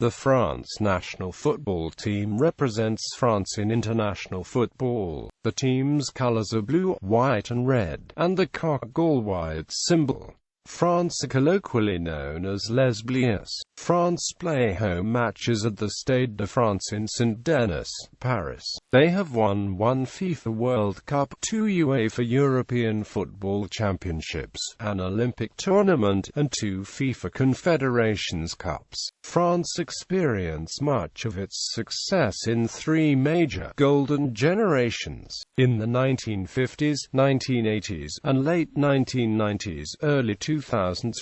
The France national football team represents France in international football. The team's colors are blue, white and red, and the coq gaulois symbol. France are colloquially known as Les Bleus. France play home matches at the Stade de France in Saint-Denis, Paris. They have won one FIFA World Cup, two UEFA European Football Championships, an Olympic tournament, and two FIFA Confederations Cups. France experienced much of its success in three major golden generations, in the 1950s, 1980s, and late 1990s, early 2000s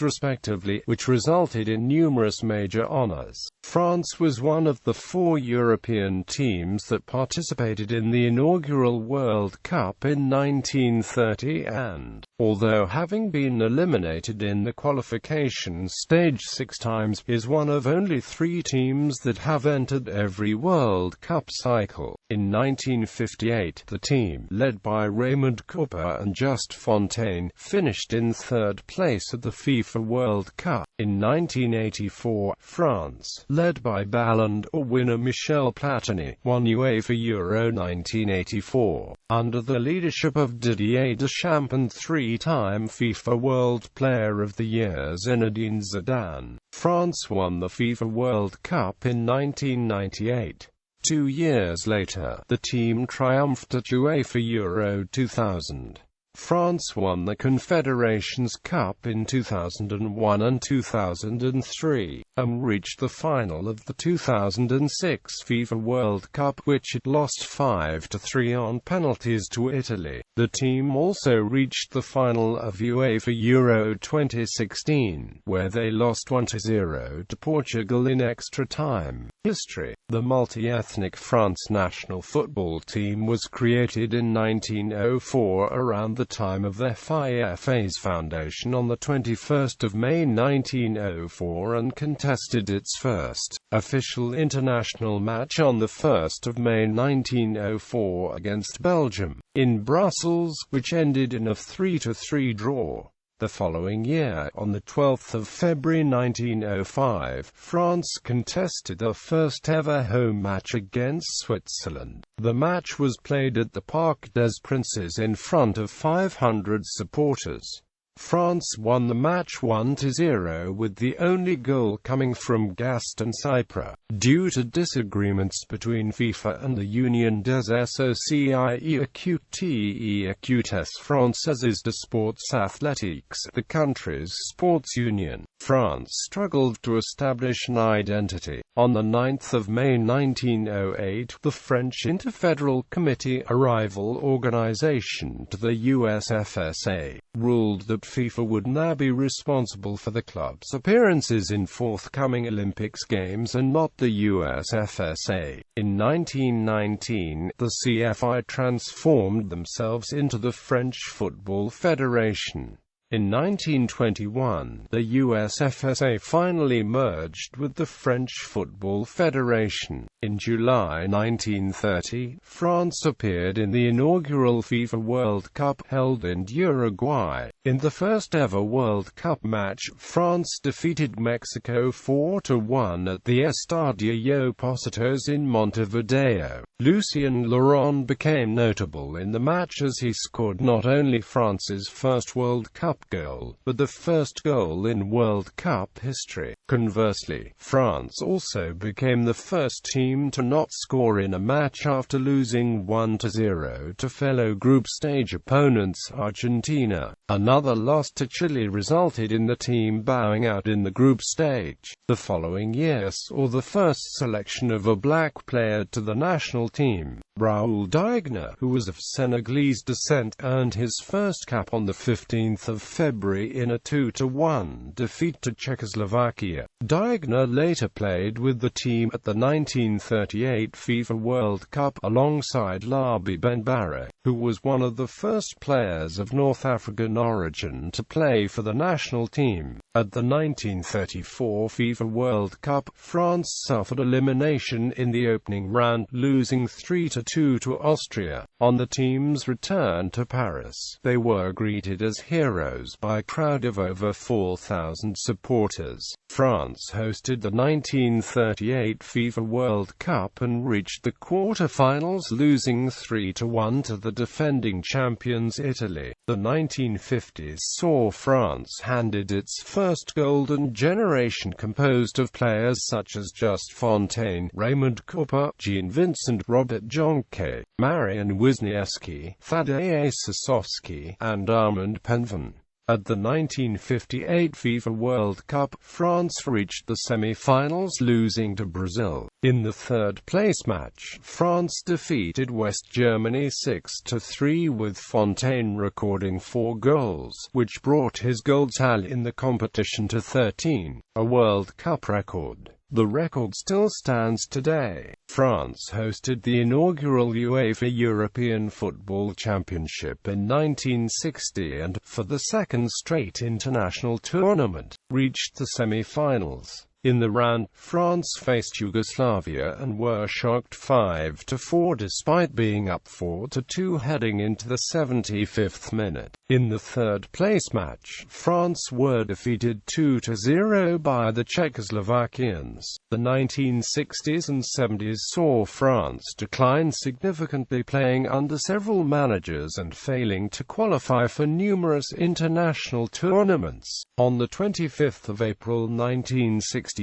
respectively, which resulted in numerous major honors. France was one of the four European teams that participated in the inaugural World Cup in 1930 and, although having been eliminated in the qualification stage 6 times, is one of only 3 teams that have entered every World Cup cycle. In 1958, the team, led by Raymond Kopa and Just Fontaine, finished in 3rd place at the FIFA World Cup. In 1984, France, led by Ballon d'Or winner Michel Platini, won UEFA Euro 1984, under the leadership of Didier Deschamps and 3-time FIFA World Player of the Year Zinedine Zidane. France won the FIFA World Cup in 1998. 2 years later, the team triumphed at UEFA Euro 2000. France won the Confederations Cup in 2001 and 2003, and reached the final of the 2006 FIFA World Cup, which it lost 5-3 on penalties to Italy. The team also reached the final of UEFA Euro 2016, where they lost 1-0 to Portugal in extra time. History. The multi-ethnic France national football team was created in 1904 around the time of the FIFA's foundation on the 21st of May 1904 and contested its first official international match on the 1st of May 1904 against Belgium, in Brussels, which ended in a 3-3 draw. The following year, on the 12th of February 1905, France contested their first ever home match against Switzerland. The match was played at the Parc des Princes in front of 500 supporters. France won the match 1-0 with the only goal coming from Gaston Cypre. Due to disagreements between FIFA and the Union des Associations Écoutes Françaises de Sports Athletiques, the country's sports union, France struggled to establish an identity. On the 9th of May 1908, the French Interfederal Committee, a rival organization to the USFSA, ruled that FIFA would now be responsible for the club's appearances in forthcoming Olympics Games and not the USFSA. In 1919, the CFI transformed themselves into the French Football Federation. In 1921, the USFSA finally merged with the French Football Federation. In July 1930, France appeared in the inaugural FIFA World Cup held in Uruguay. In the first ever World Cup match, France defeated Mexico 4-1 at the Estadio Pocitos in Montevideo. Lucien Laurent became notable in the match as he scored not only France's first World Cup goal, but the first goal in World Cup history. Conversely, France also became the first team to not score in a match after losing 1-0 to fellow group stage opponents Argentina. Another loss to Chile resulted in the team bowing out in the group stage. The following year saw the first selection of a black player to the national team. Raoul Digna, who was of Senegalese descent, earned his first cap on the 15th of February in a 2-1 defeat to Czechoslovakia. Digna later played with the team at the 1938 FIFA World Cup alongside Labi Benbarre. who was one of the first players of North African origin to play for the national team. At the 1934 FIFA World Cup, France suffered elimination in the opening round, losing 3-2 to Austria. On the team's return to Paris, they were greeted as heroes by a crowd of over 4,000 supporters. France hosted the 1938 FIFA World Cup and reached the quarter-finals, losing 3-1 to the defending champions Italy. The 1950s saw France handed its first golden generation, composed of players such as Just Fontaine, Raymond Kopa, Jean-Vincent Robert Jonquet, Marian Wisniewski, Tadej Sosowski, and Armand Penvan. At the 1958 FIFA World Cup, France reached the semi-finals, losing to Brazil. In the third-place match, France defeated West Germany 6-3, with Fontaine recording 4 goals, which brought his goal tally in the competition to 13, a World Cup record. The record still stands today. France hosted the inaugural UEFA European Football Championship in 1960 and, for the second straight international tournament, reached the semi-finals. In the round, France faced Yugoslavia and were shocked 5-4 despite being up 4-2 heading into the 75th minute. In the third-place match, France were defeated 2-0 by the Czechoslovakians. The 1960s and 70s saw France decline significantly, playing under several managers and failing to qualify for numerous international tournaments. On the 25th of April 1964,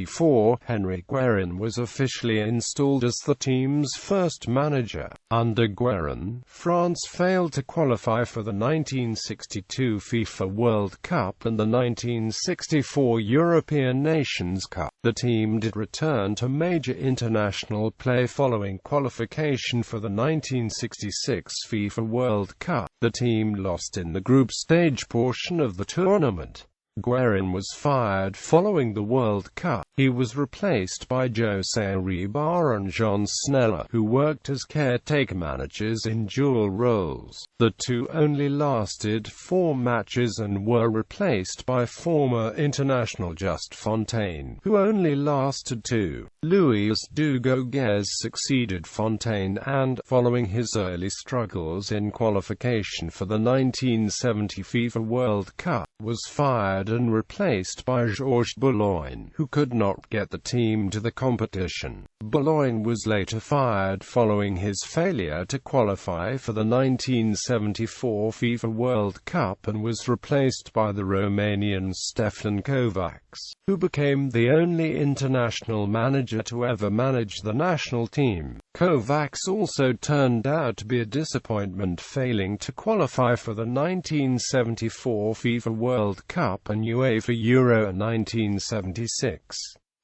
Henri Guérin was officially installed as the team's first manager. Under Guérin, France failed to qualify for the 1962 FIFA World Cup and the 1964 European Nations Cup. The team did return to major international play following qualification for the 1966 FIFA World Cup. The team lost in the group stage portion of the tournament. Guérin was fired following the World Cup. He was replaced by José Ribá and Jean Sneller, who worked as caretaker managers in dual roles. The two only lasted 4 matches and were replaced by former international Just Fontaine, who only lasted 2. Luis Dugauguez succeeded Fontaine and, following his early struggles in qualification for the 1970 FIFA World Cup, was fired and replaced by Georges Boulogne, who could not get the team to the competition. Boulogne was later fired following his failure to qualify for the 1974 FIFA World Cup and was replaced by the Romanian Stefan Kovacs, who became the only international manager to ever manage the national team. Kovacs also turned out to be a disappointment, failing to qualify for the 1974 FIFA World Cup and UEFA Euro 1976.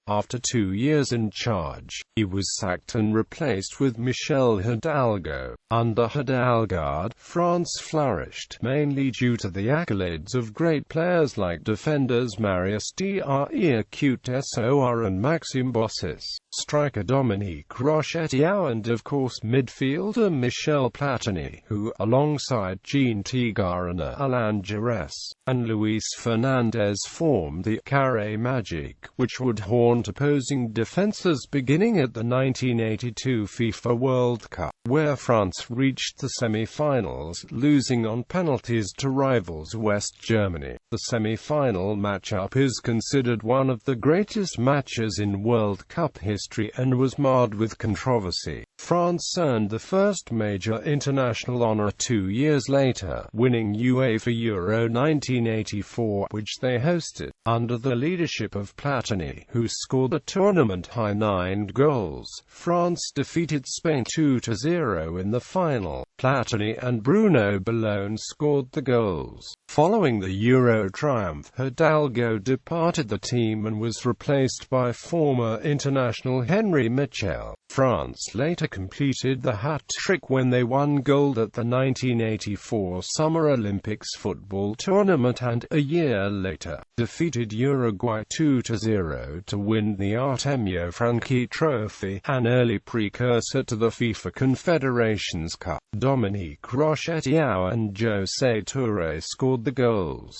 After 2 years in charge, he was sacked and replaced with Michel Hidalgo. Under Hidalgo, France flourished, mainly due to the accolades of great players like defenders Marius Diarra and Maxime Bossis, striker Dominique Rocheteau, and of course midfielder Michel Platini, who, alongside Jean Tigarana, Alain Giresse, and Luis Fernandez, formed the Carré Magique, which would haunt opposing defenses beginning at the 1982 FIFA World Cup, where France reached the semi-finals, losing on penalties to rivals West Germany. The semi-final matchup is considered one of the greatest matches in World Cup history and was marred with controversy. France earned the first major international honor 2 years later, winning UEFA Euro 1984, which they hosted, under the leadership of Platini, who scored a tournament-high 9 goals. France defeated Spain 2-0 in the final. Platini and Bruno Bellone scored the goals. Following the Euro triumph, Hidalgo departed the team and was replaced by former international Henri Michel. France later completed the hat-trick when they won gold at the 1984 Summer Olympics football tournament and, a year later, defeated Uruguay 2-0 to win the Artemio Franchi Trophy, an early precursor to the FIFA Confederations Cup. Dominique Rocheteau and José Touré scored the goals.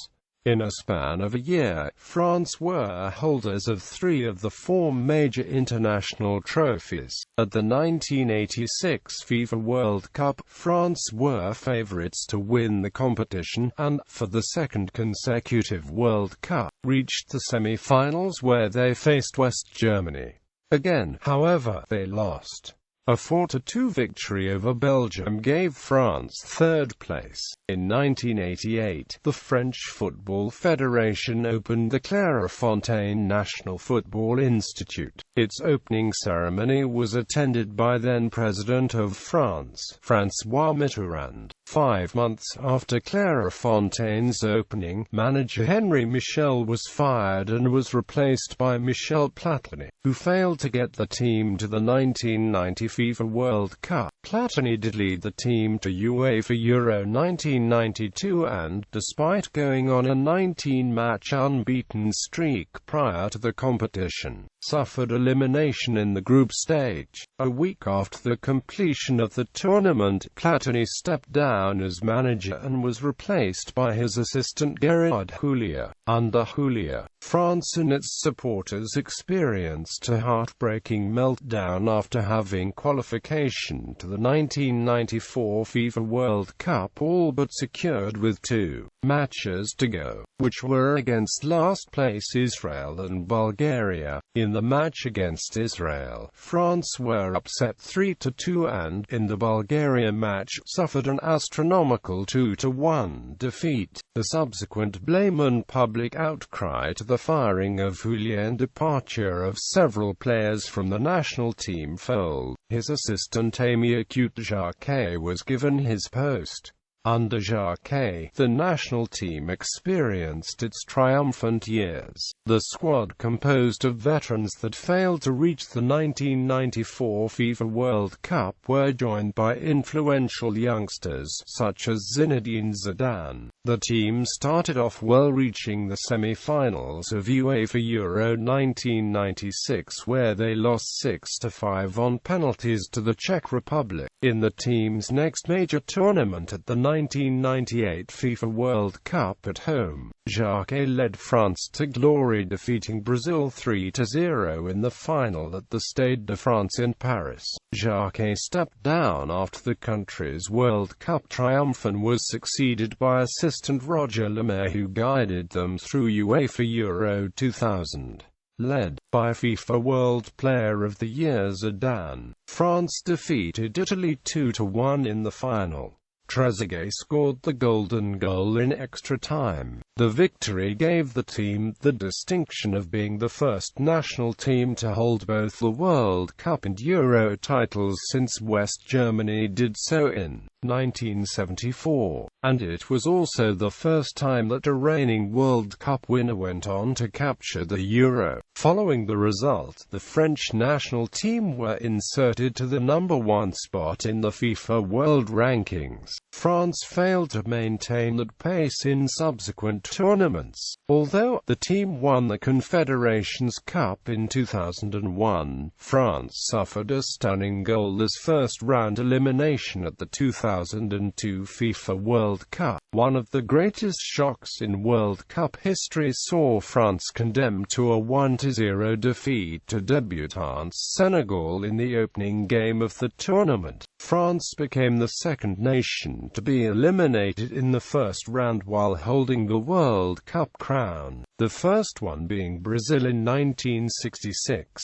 In a span of a year, France were holders of 3 of the 4 major international trophies. At the 1986 FIFA World Cup, France were favourites to win the competition, and, for the second consecutive World Cup, reached the semi-finals where they faced West Germany. Again, however, they lost. A 4-2 victory over Belgium gave France third place. In 1988, the French Football Federation opened the Clairefontaine National Football Institute. Its opening ceremony was attended by then-President of France, François Mitterrand. 5 months after Clairefontaine's opening, manager Henri Michel was fired and was replaced by Michel Platini, who failed to get the team to the 1990 FIFA World Cup. Platini did lead the team to UEFA Euro 1992 and, despite going on a 19-match unbeaten streak prior to the competition, suffered elimination in the group stage. A week after the completion of the tournament, Platini stepped down as manager and was replaced by his assistant Gerard Houllier. Under Houllier, France and its supporters experienced a heartbreaking meltdown after having qualification to the 1994 FIFA World Cup all but secured with 2 matches to go, which were against last-place Israel and Bulgaria. In the match against Israel, France were upset 3-2 and, in the Bulgaria match, suffered an astronomical 2-1 defeat. The subsequent blame and public outcry to the firing of Houllier and departure of several players from the national team fold. His assistant Émile Jacquet was given his post. Under Jacquet, the national team experienced its triumphant years. The squad, composed of veterans that failed to reach the 1994 FIFA World Cup, were joined by influential youngsters, such as Zinedine Zidane. The team started off well, reaching the semi-finals of UEFA Euro 1996 where they lost 6-5 on penalties to the Czech Republic. In the team's next major tournament at the 1998 FIFA World Cup at home, Jacquet led France to glory, defeating Brazil 3-0 in the final at the Stade de France in Paris. Jacquet stepped down after the country's World Cup triumph and was succeeded by assistant Roger Lemaire, who guided them through UEFA Euro 2000. Led by FIFA World Player of the Year Zidane, France defeated Italy 2-1 in the final. Trezeguet scored the golden goal in extra time. The victory gave the team the distinction of being the first national team to hold both the World Cup and Euro titles since West Germany did so in 1974, and it was also the first time that a reigning World Cup winner went on to capture the Euro. Following the result, the French national team were inserted to the #1 spot in the FIFA World Rankings. France failed to maintain that pace in subsequent tournaments. Although the team won the Confederations Cup in 2001, France suffered a stunning goalless first-round elimination at the 2002 FIFA World Cup. One of the greatest shocks in World Cup history saw France condemned to a 1-0 defeat to debutants Senegal in the opening game of the tournament. France became the second nation to be eliminated in the first round while holding the World Cup crown, the first one being Brazil in 1966.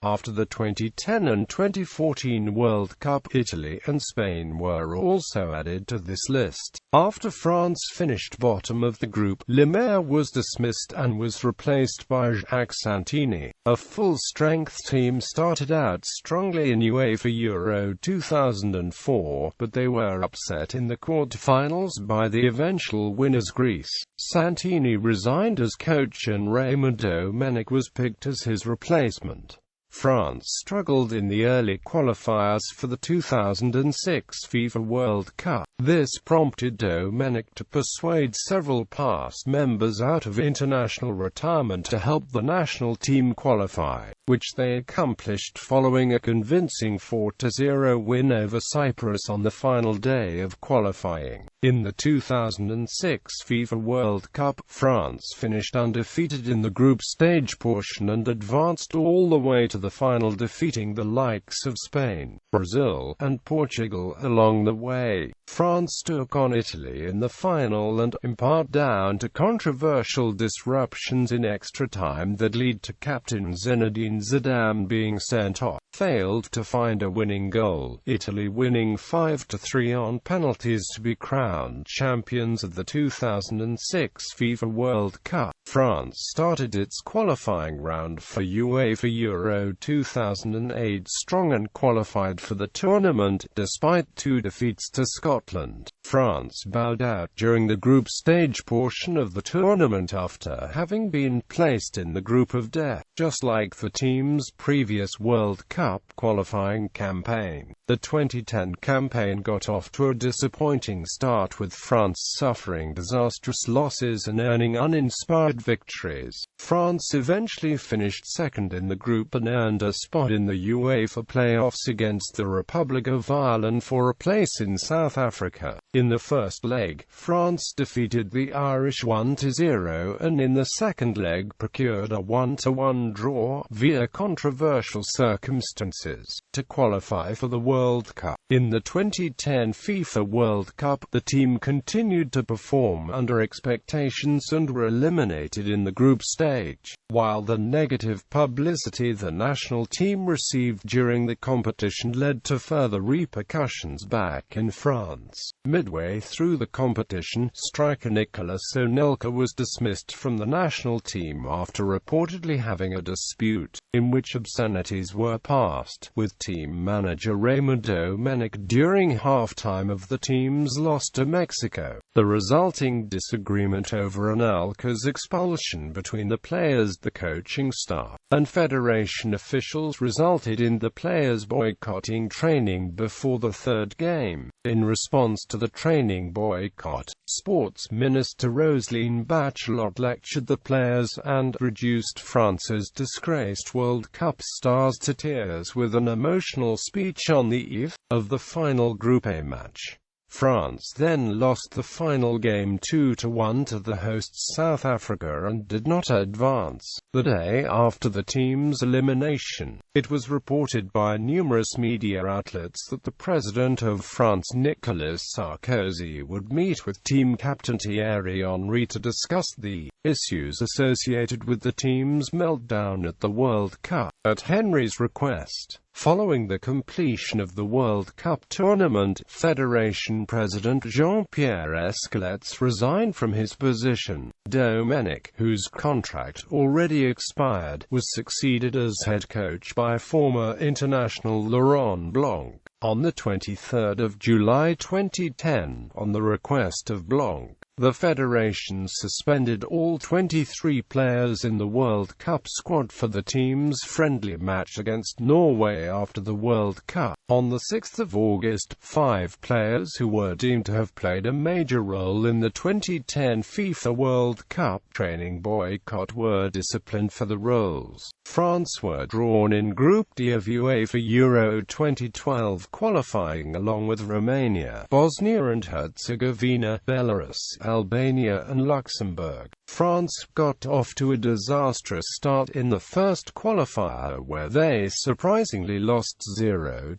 After the 2010 and 2014 World Cup, Italy and Spain were also added to this list. After France finished bottom of the group, Lemaire was dismissed and was replaced by Jacques Santini. A full-strength team started out strongly in UEFA Euro 2004, but they were upset in the quarter-finals by the eventual winners Greece. Santini resigned as coach and Raymond Domenech was picked as his replacement. France struggled in the early qualifiers for the 2006 FIFA World Cup. This prompted Domenic to persuade several past members out of international retirement to help the national team qualify, which they accomplished following a convincing 4-0 win over Cyprus on the final day of qualifying. In the 2006 FIFA World Cup, France finished undefeated in the group stage portion and advanced all the way to the final, defeating the likes of Spain, Brazil, and Portugal along the way. France took on Italy in the final and, in part down to controversial disruptions in extra time that led to captain Zinedine Zidane being sent off, failed to find a winning goal, Italy winning 5-3 on penalties to be crowned champions of the 2006 FIFA World Cup. France started its qualifying round for UEFA Euro 2008 strong and qualified for the tournament, despite 2 defeats to Scotland. France bowed out during the group stage portion of the tournament after having been placed in the group of death, just like the team's previous World Cup qualifying campaign. The 2010 campaign got off to a disappointing start, with France suffering disastrous losses and earning uninspired victories. France eventually finished second in the group and earned a spot in the UEFA playoffs against the Republic of Ireland for a place in South Africa. In the first leg, France defeated the Irish 1-0 and in the second leg procured a 1-1 draw, via controversial circumstances, to qualify for the World Cup. In the 2010 FIFA World Cup, the team continued to perform under expectations and were eliminated in the group stage. While the negative publicity the national team received during the competition led to further repercussions back in France. Midway through the competition, striker Nicolas Anelka was dismissed from the national team after reportedly having a dispute, in which obscenities were passed, with team manager Raymond Domenic during halftime of the team's loss to Mexico. The resulting disagreement over Anelka's expulsion between the players, the coaching staff, and federation officials resulted in the players boycotting training before the third game. In response to the training boycott, Sports Minister Roselyne Bachelot lectured the players and reduced France's disgraced World Cup stars to tears with an emotional speech on the eve of the final Group A match. France then lost the final game 2-1 to the hosts South Africa and did not advance. The day after the team's elimination, it was reported by numerous media outlets that the president of France, Nicolas Sarkozy, would meet with team captain Thierry Henry to discuss the issues associated with the team's meltdown at the World Cup. At Henry's request, following the completion of the World Cup tournament, Federation President Jean-Pierre Escalets resigned from his position. Domenic, whose contract already expired, was succeeded as head coach by former international Laurent Blanc. On the 23rd of July 2010, on the request of Blanc, the federation suspended all 23 players in the World Cup squad for the team's friendly match against Norway after the World Cup. On the 6th of August, 5 players who were deemed to have played a major role in the 2010 FIFA World Cup training boycott were disciplined for the roles. France were drawn in Group D of UEFA Euro 2012 qualifying along with Romania, Bosnia and Herzegovina, Belarus, Albania and Luxembourg. France got off to a disastrous start in the first qualifier, where they surprisingly lost 0-1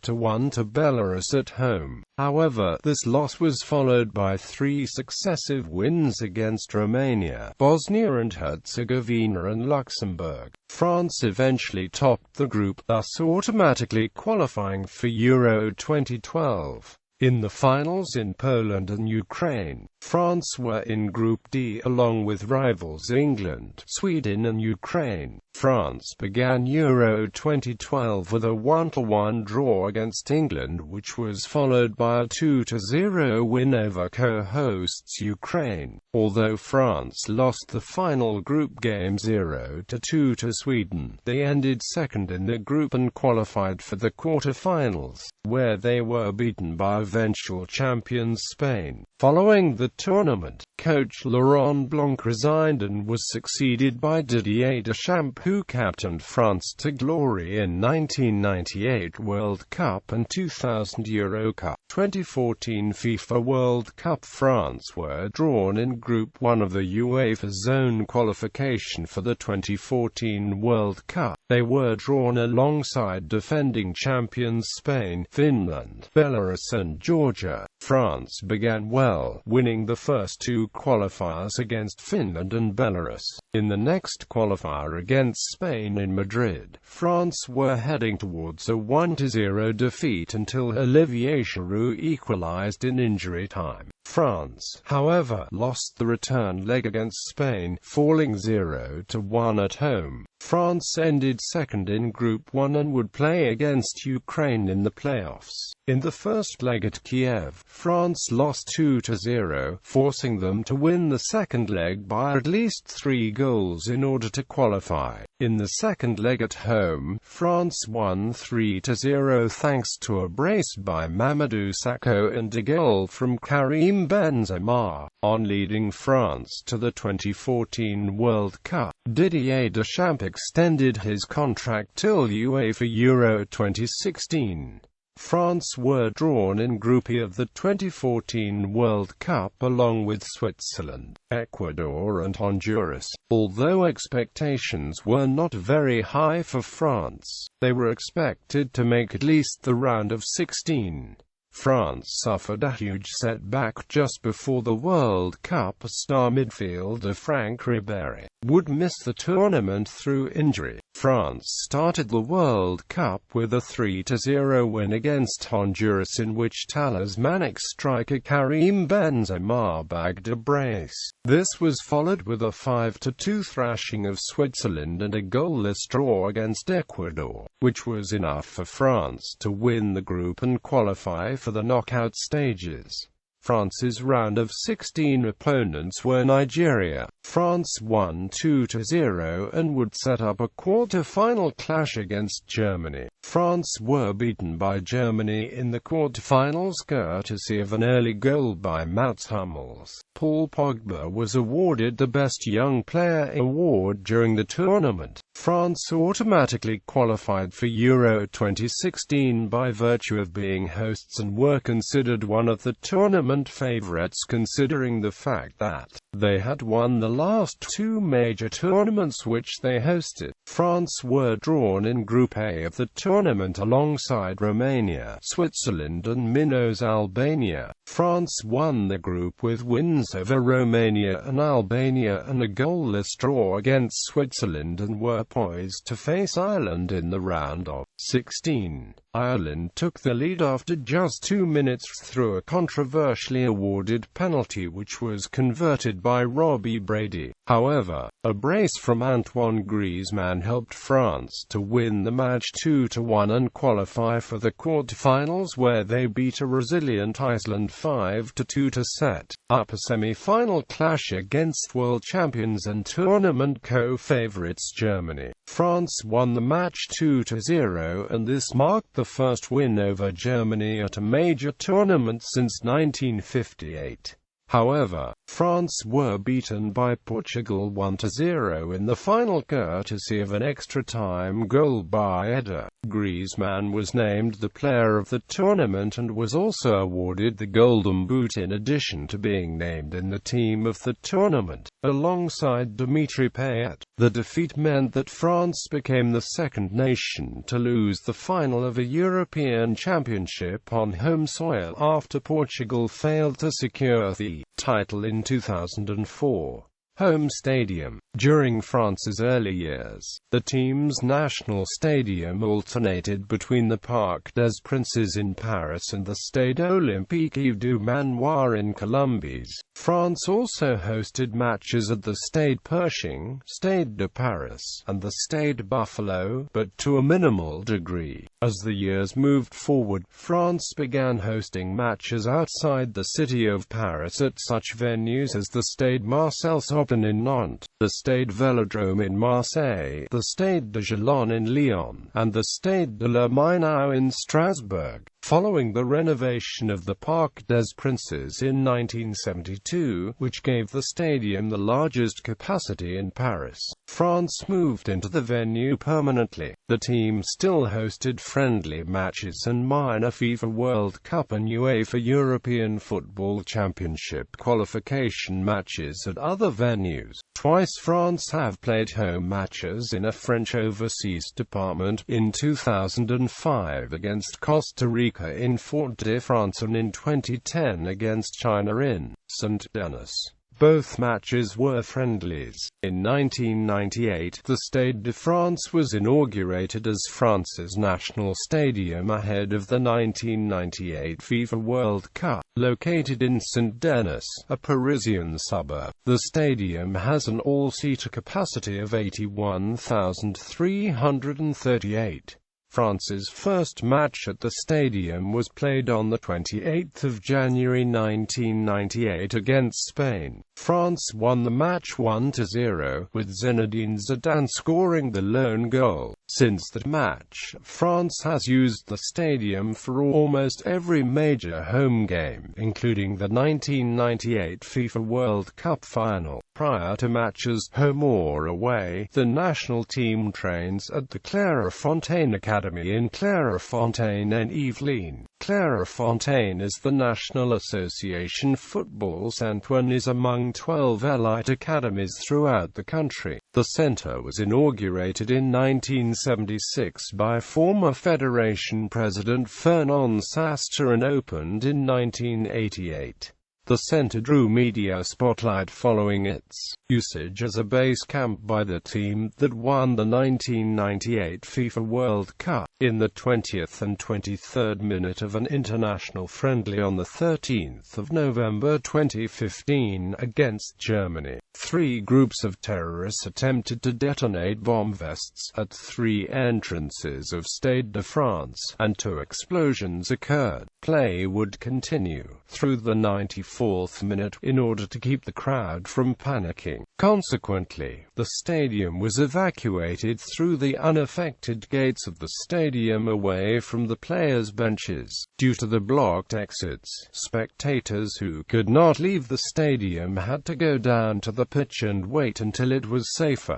to Belarus at home. However, this loss was followed by 3 successive wins against Romania, Bosnia and Herzegovina and Luxembourg. France eventually topped the group, thus automatically qualifying for Euro 2012. In the finals in Poland and Ukraine, France were in Group D along with rivals England, Sweden and Ukraine. France began Euro 2012 with a 1-1 draw against England, which was followed by a 2-0 win over co-hosts Ukraine. Although France lost the final group game 0-2 to Sweden, they ended second in the group and qualified for the quarter-finals, where they were beaten by eventual champions Spain. Following the tournament, coach Laurent Blanc resigned and was succeeded by Didier Deschamps, who captained France to glory in 1998 World Cup and 2000 Euro Cup. 2014 FIFA World Cup. France were drawn in Group 1 of the UEFA Zone qualification for the 2014 World Cup. They were drawn alongside defending champions Spain, Finland, Belarus and Georgia. France began well, winning the first two qualifiers against Finland and Belarus. In the next qualifier against Spain in Madrid, France were heading towards a 1-0 defeat until Olivier Giroud equalized in injury time. France, however, lost the return leg against Spain, falling 0-1 at home. France ended second in Group 1 and would play against Ukraine in the playoffs. In the first leg at Kiev, France lost 2-0, forcing them to win the second leg by at least 3 goals in order to qualify. In the second leg at home, France won 3-0 thanks to a brace by Mamadou Sakho and a goal from Karim Benzema, on leading France to the 2014 World Cup. Didier Deschamps extended his contract till UEFA Euro 2016. France were drawn in Group E of the 2014 World Cup along with Switzerland, Ecuador and Honduras. Although expectations were not very high for France, they were expected to make at least the round of 16. France suffered a huge setback just before the World Cup. Star midfielder Franck Ribéry would miss the tournament through injury. France started the World Cup with a 3-0 win against Honduras, in which talismanic striker Karim Benzema bagged a brace. This was followed with a 5-2 thrashing of Switzerland and a goalless draw against Ecuador, which was enough for France to win the group and qualify for the knockout stages. France's round of 16 opponents were Nigeria. France won 2-0 and would set up a quarter-final clash against Germany. France were beaten by Germany in the quarter-finals courtesy of an early goal by Mats Hummels. Paul Pogba was awarded the Best Young Player award during the tournament. France automatically qualified for Euro 2016 by virtue of being hosts and were considered one of the tournament favorites, considering the fact that they had won the last two major tournaments which they hosted. France were drawn in Group A of the tournament alongside Romania, Switzerland and Minos Albania. France won the group with wins over Romania and Albania and a goalless draw against Switzerland, and were poised to face Ireland in the round of 16. Ireland took the lead after just 2 minutes through a controversially awarded penalty which was converted by Robbie Brady. However, a brace from Antoine Griezmann helped France to win the match 2-1 and qualify for the quarterfinals, where they beat a resilient Iceland 5-2 to set up a semi-final clash against world champions and tournament co-favorites Germany. France won the match 2-0, and this marked the first win over Germany at a major tournament since 1958. However, France were beaten by Portugal 1-0 in the final courtesy of an extra-time goal by Eder. Griezmann was named the player of the tournament and was also awarded the Golden Boot in addition to being named in the team of the tournament, alongside Dimitri Payet. The defeat meant that France became the second nation to lose the final of a European Championship on home soil after Portugal failed to secure the title in 2004. home stadium. During France's early years, the team's national stadium alternated between the Parc des Princes in Paris and the Stade Olympique du Manoir in Colombes. France also hosted matches at the Stade Pershing, Stade de Paris, and the Stade Buffalo, but to a minimal degree. As the years moved forward, France began hosting matches outside the city of Paris at such venues as the Stade Marcel Cerdan in Nantes, the Stade Vélodrome in Marseille, the Stade de Gélon in Lyon, and the Stade de la Minau in Strasbourg. Following the renovation of the Parc des Princes in 1972, which gave the stadium the largest capacity in Paris, France moved into the venue permanently. The team still hosted friendly matches and minor FIFA World Cup and UEFA European Football Championship qualification matches at other venues. Twice France have played home matches in a French overseas department, in 2005 against Costa Rica in Stade de France and in 2010 against China in Saint-Denis. Both matches were friendlies. In 1998, the Stade de France was inaugurated as France's national stadium ahead of the 1998 FIFA World Cup. Located in Saint-Denis, a Parisian suburb, the stadium has an all-seater capacity of 81,338. France's first match at the stadium was played on 28 January 1998 against Spain. France won the match 1-0, with Zinedine Zidane scoring the lone goal. Since that match, France has used the stadium for almost every major home game, including the 1998 FIFA World Cup final. Prior to matches, home or away, the national team trains at the Clairefontaine Academy in Clairefontaine-en-Yvelines. Clairefontaine is the National Association football centre and is among 12 elite academies throughout the country. The centre was inaugurated in 1976 by former Federation President Fernand Sastre and opened in 1988. The centre drew media spotlight following its usage as a base camp by the team that won the 1998 FIFA World Cup. In the 20th and 23rd minute of an international friendly on 13 November 2015 against Germany, 3 groups of terrorists attempted to detonate bomb vests at 3 entrances of Stade de France, and 2 explosions occurred. Play would continue through the 94th minute in order to keep the crowd from panicking. Consequently, the stadium was evacuated through the unaffected gates of the stadium away from the players' benches. Due to the blocked exits, spectators who could not leave the stadium had to go down to the pitch and wait until it was safer.